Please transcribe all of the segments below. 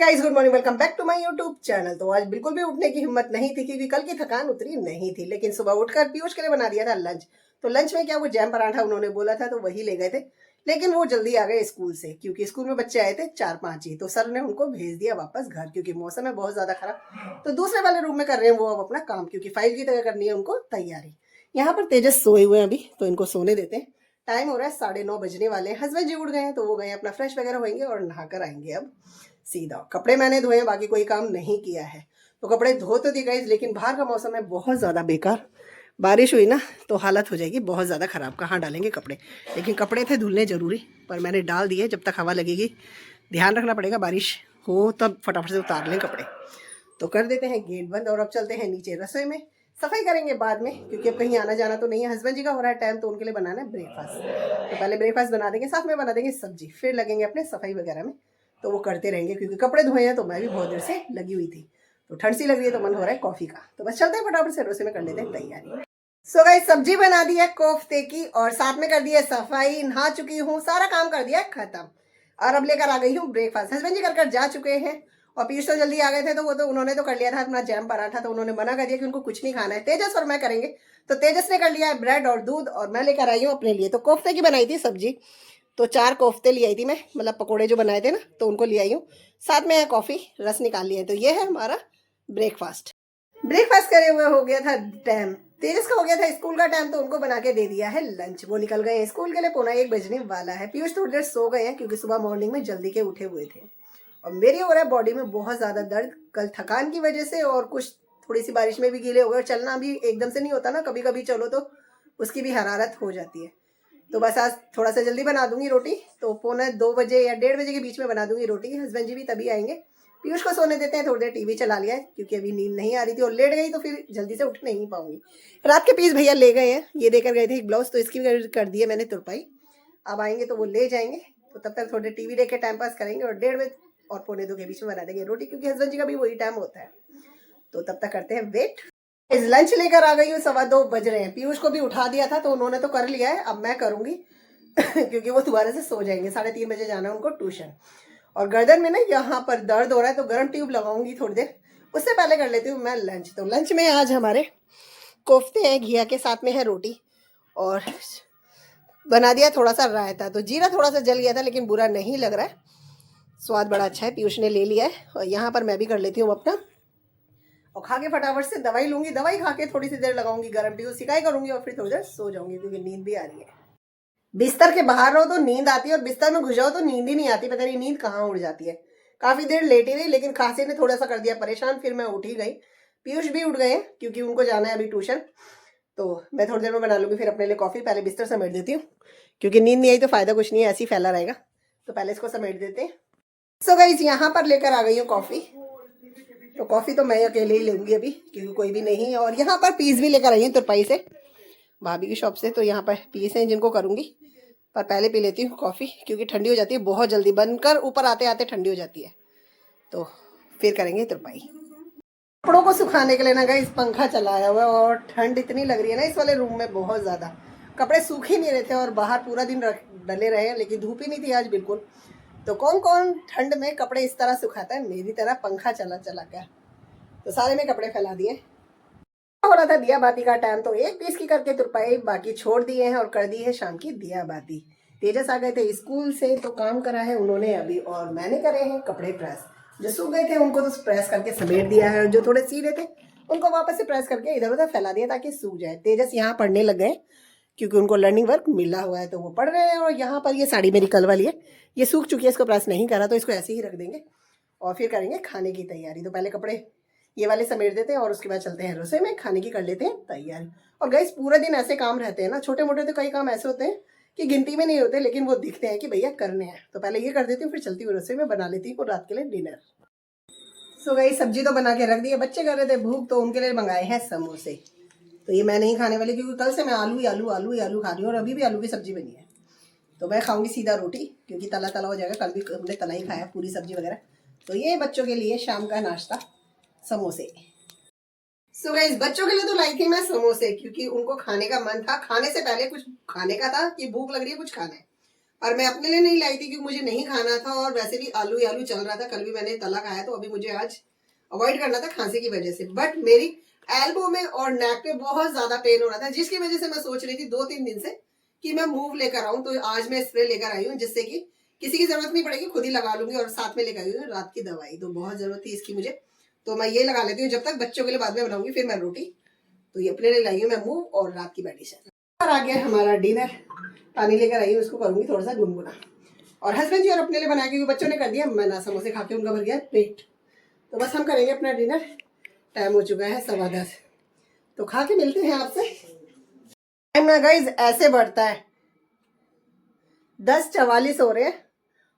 Guys good morning, welcome back to my YouTube channel. तो आज बिल्कुल भी उठने की हिम्मत नहीं थी क्योंकि कल की थकान उतरी नहीं थी, लेकिन सुबह उठकर पीयूष के लिए बना दिया था लंच। तो लंच में क्या, वो जैम पराठा उन्होंने बोला था तो वही ले गए थे। लेकिन वो जल्दी आ गए स्कूल से क्योंकि स्कूल में बच्चे आए थे 4-5 ही, तो सर ने उनको भेज दिया वापस घर क्योंकि मौसम है बहुत ज्यादा खराब। तो दूसरे वाले रूम में कर रहे हैं वो अब अपना काम, क्योंकि फाइल की तरह करनी है उनको तैयारी। यहाँ पर तेजस सोए हुए हैं अभी, तो इनको सोने देते हैं। टाइम हो रहा है 9:30 बजने वाले हैं। हस्बैंड जी उठ गए हैं तो वो गए अपना फ्रेश वगैरह होंगे और नहाकर आएंगे अब सीधा। कपड़े मैंने धोए, बाकी कोई काम नहीं किया है। तो कपड़े धो तो दी गई, लेकिन बाहर का मौसम है बहुत ज़्यादा बेकार। बारिश हुई ना तो हालत हो जाएगी बहुत ज़्यादा ख़राब। कहाँ डालेंगे कपड़े? लेकिन कपड़े थे धुलने ज़रूरी, पर मैंने डाल दिए। जब तक हवा लगेगी ध्यान रखना पड़ेगा, बारिश हो तब फटाफट से उतार लें कपड़े। तो कर देते हैं गेट बंद और अब चलते हैं नीचे रसोई में। सफाई करेंगे बाद में क्योंकि अब कहीं आना जाना तो नहीं है। हस्बैंड जी का हो रहा है टाइम, तो उनके लिए बनाना है ब्रेकफास्ट। तो पहले ब्रेकफास्ट बना देंगे, साथ में बना देंगे सब्जी, फिर लगेंगे अपने सफाई वगैरह में। तो वो करते रहेंगे क्योंकि कपड़े धोए हैं तो मैं भी बहुत देर से लगी हुई थी। तो ठंड सी लग रही है तो मन हो रहा है कॉफी का। तो बस चलते हैं फटाफट से रसोई में कर लेते हैं तैयारी। सो गाइस सब्जी बना दी है कोफ्ते की और साथ में कर दी है सफाई। नहा चुकी हूँ, सारा काम कर दिया है खत्म। और अब लेकर आ गई हूँ ब्रेकफास्ट। हस्बैंड जी कर जा चुके हैं और पीयूष तो जल्दी आ गए थे, तो वो तो उन्होंने तो कर लिया था अपना जैम पराठा। तो उन्होंने मना कर दिया कि उनको कुछ नहीं खाना है। तेजस और मैं करेंगे। तो तेजस ने कर लिया है ब्रेड और दूध और मैं लेकर आई हूँ अपने लिए तो कोफ्ते की बनाई थी सब्जी। तो 4 कोफ्ते ले आई थी मैं, मतलब पकोड़े जो बनाए थे ना, तो उनको ले आई हूँ। साथ में है कॉफ़ी, रस निकाल लिया है। तो ये है हमारा ब्रेकफास्ट। ब्रेकफास्ट करे हुए हो गया था टाइम। तेजस का हो गया था स्कूल का टाइम, तो उनको बना के दे दिया है लंच। वो निकल गए हैं स्कूल के लिए, 12:45 बजने वाला है। पीयूष थोड़ी देर सो गए हैं क्योंकि सुबह मॉर्निंग में जल्दी के उठे हुए थे। और मेरी हो रहा है बॉडी में बहुत ज़्यादा दर्द, कल थकान की वजह से और कुछ थोड़ी सी बारिश में भी गीले हो गए। और चलना भी एकदम से नहीं होता ना, कभी कभी चलो तो उसकी भी हरारत हो जाती है। तो बस आज थोड़ा सा जल्दी बना दूंगी रोटी। तो 1:45 या 1:30 के बीच में बना दूंगी रोटी। हस्बैंड जी भी तभी आएंगे। पीयूष को सोने देते हैं, थोड़ी देर टीवी चला लिया है क्योंकि अभी नींद नहीं आ रही थी और लेट गई तो फिर जल्दी से उठ नहीं पाऊंगी। रात के पीस भैया ले गए हैं, ये देकर गए थे एक ब्लाउज, तो इसकी भी कर दी है मैंने तुरपाई। अब आएंगे तो वो ले जाएंगे। तो तब तक थोड़ी देर टीवी देख के टाइम पास करेंगे और 1:30 और 1:45 के बीच में बना देंगे रोटी, क्योंकि हस्बैंड जी का भी वही टाइम होता है। तो तब तक करते हैं वेट। इस लंच लेकर आ गई हूँ, 2:15 बज रहे हैं। पीयूष को भी उठा दिया था तो उन्होंने तो कर लिया है, अब मैं करूंगी क्योंकि वो दोबारा से सो जाएंगे। 3:30 बजे जाना है उनको ट्यूशन। और गर्दन में ना यहाँ पर दर्द हो रहा है तो गर्म ट्यूब लगाऊंगी थोड़ी देर। उससे पहले कर लेती हूँ मैं लंच। तो लंच में आज हमारे कोफ्ते हैं घिया के, साथ में है रोटी और बना दिया थोड़ा सा रायता। तो जीरा थोड़ा सा जल गया था लेकिन बुरा नहीं लग रहा है, स्वाद बड़ा अच्छा है। पीयूष ने ले लिया है और यहाँ पर मैं भी कर लेती हूँ अपना और खा के फटाफट से दवाई लूंगी। दवाई खा के थोड़ी सी देर लगाऊंगी गर्म ट्यूब, सिकाई करूंगी और फिर थोड़ी देर सो जाऊंगी क्योंकि नींद भी आ रही है। बिस्तर के बाहर रहो तो नींद आती है और बिस्तर में घुस जाओ तो नींद ही नहीं आती, पता नहीं नींद कहाँ उड़ जाती है। काफी देर लेटी रही लेकिन खांसी ने थोड़ा सा कर दिया परेशान, फिर मैं उठ ही गई। पीयूष भी उठ गए हैं क्योंकि उनको जाना है अभी ट्यूशन। तो मैं थोड़ी देर में बना लूंगी फिर अपने लिए कॉफी। पहले बिस्तर समेट देती हूँ क्योंकि नींद नहीं आई तो फायदा कुछ नहीं है, ऐसे ही फैला रहेगा। तो पहले इसको समेट देते हैं। सो गाइस यहाँ पर लेकर आ गई हूँ कॉफी। तो कॉफी तो मैं अकेले ही लूंगी अभी क्योंकि कोई भी नहीं है। और यहाँ पर पीस भी लेकर आई हूँ तुरपाई से, भाभी की शॉप से। तो यहाँ पर पीस हैं जिनको करूंगी, पर पहले पी लेती हूँ कॉफ़ी क्योंकि ठंडी हो जाती है बहुत जल्दी, बनकर ऊपर आते आते ठंडी हो जाती है। तो फिर करेंगे तुरपाई। कपड़ों को सुखाने के लिए ना गाइस पंखा चलाया हुआ है और ठंड इतनी लग रही है ना इस वाले रूम में बहुत ज़्यादा। कपड़े सूख ही नहीं रहे थे और बाहर पूरा दिन डले रहे हैं, लेकिन धूप ही नहीं थी आज बिल्कुल। तो कौन कौन ठंड में कपड़े इस तरह सुखाता है मेरी तरह पंखा चला चला कर। तो सारे में कपड़े फैला दिए। हो रहा था दिया बाती का टाइम, तो एक पीस की करके तुरपाई बाकी छोड़ दिए हैं और कर दी है शाम की दिया बाती। तेजस आ गए थे स्कूल से तो काम करा है उन्होंने अभी, और मैंने करे हैं कपड़े प्रेस। जो सूख गए थे उनको तो प्रेस करके समेट दिया है और जो थोड़े सीधे थे उनको वापस से प्रेस करके इधर उधर फैला दिया ताकि सूख जाए। तेजस यहाँ पढ़ने लग गए क्योंकि उनको लर्निंग वर्क मिला हुआ है तो वो पढ़ रहे हैं। और यहाँ पर ये साड़ी मेरी कल वाली है, ये सूख चुकी है, इसको प्रेस नहीं करा तो इसको ऐसे ही रख देंगे और फिर करेंगे खाने की तैयारी। तो पहले कपड़े ये वाले समेट देते हैं और उसके बाद चलते हैं रसोई में, खाने की कर लेते हैं तैयारी। और गाइस पूरा दिन ऐसे काम रहते हैं ना, छोटे मोटे तो कई काम ऐसे होते हैं कि गिनती में नहीं होते लेकिन वो दिखते हैं कि भैया करने हैं। तो पहले ये कर देती हूँ फिर चलती हूँ रसोई में, बना लेती हूँ रात के लिए डिनर। सो गाइस सब्जी तो बना के रख दी है, बच्चे कर रहे थे भूख तो उनके लिए मंगाए हैं समोसे। तो ये मैं नहीं खाने वाली क्योंकि कल से मैं आलू ही आलू आलू ही आलू खा रही हूँ और अभी भी आलू की सब्जी बनी है। तो मैं खाऊंगी सीधा रोटी क्योंकि तला तला हो जाएगा, कल भी हमने तला ही खाया पूरी सब्जी वगैरह। तो ये बच्चों के लिए शाम का नाश्ता समोसे। सो गाइस बच्चों के लिए तो लाई थी मैं समोसे क्योंकि उनको खाने का मन था, खाने से पहले कुछ खाने का था कि भूख लग रही है कुछ खाना है। और मैं अपने लिए नहीं लाई थी क्योंकि मुझे नहीं खाना था, और वैसे भी आलू ही आलू चल रहा था, कल भी मैंने तला खाया, तो अभी मुझे आज अवॉइड करना था खांसी की वजह से। बट मेरी एल्बो में और नेक पे बहुत ज्यादा पेन हो रहा था, जिसकी वजह से मैं सोच रही थी 2-3 दिन से कि मैं मूव लेकर आऊं। तो आज मैं स्प्रे लेकर आई हूँ, जिससे कि किसी की जरूरत नहीं पड़ेगी, खुद ही लगा लूंगी। और साथ में लेकर आई हूँ रात की दवाई, तो बहुत जरूरत थी इसकी मुझे, तो मैं ये लगा लेती हूँ जब तक। बच्चों के लिए बाद में बनाऊंगी फिर मैं रोटी। तो ये अपने लिए लाई हूँ मैं मूव और रात की मेडिसिन। और आ गया हमारा डिनर, पानी लेकर आई हूँ, उसको करूंगी थोड़ा सा गुनगुना। और हस्बैंड जी और अपने लिए बनाया क्योंकि बच्चों ने कर दिया मना, समोसे खा के उनका भर गया पेट। तो बस हम करेंगे अपना डिनर, टाइम हो चुका है 10:15। तो खा के मिलते हैं आपसे। टाइम ना गाइज ऐसे बढ़ता है, 10:44 हो रहे हैं,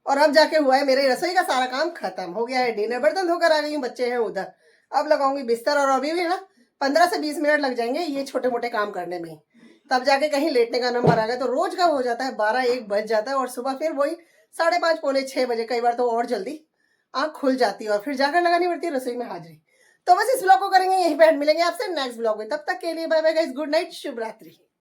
और अब जाके हुआ है मेरे रसोई का सारा काम खत्म हो गया है। डिनर बर्तन धोकर आ गई हूँ, बच्चे हैं उधर, अब लगाऊंगी बिस्तर। और अभी भी ना 15 से 20 मिनट लग जाएंगे ये छोटे मोटे काम करने में, तब जाके कहीं लेटने का नंबर आ गया। तो रोज का हो जाता है 12-1 बज जाता है, और सुबह फिर वही 5:30 पौने 6 बजे, कई बार तो और जल्दी आँख खुल जाती है, और फिर जाकर लगानी पड़ती है रसोई में हाजिरी। तो बस इस ब्लॉग को करेंगे यहीं पे, मिलेंगे आपसे नेक्स्ट ब्लॉग में। तब तक के लिए bye bye guys, good night, शुभ रात्रि।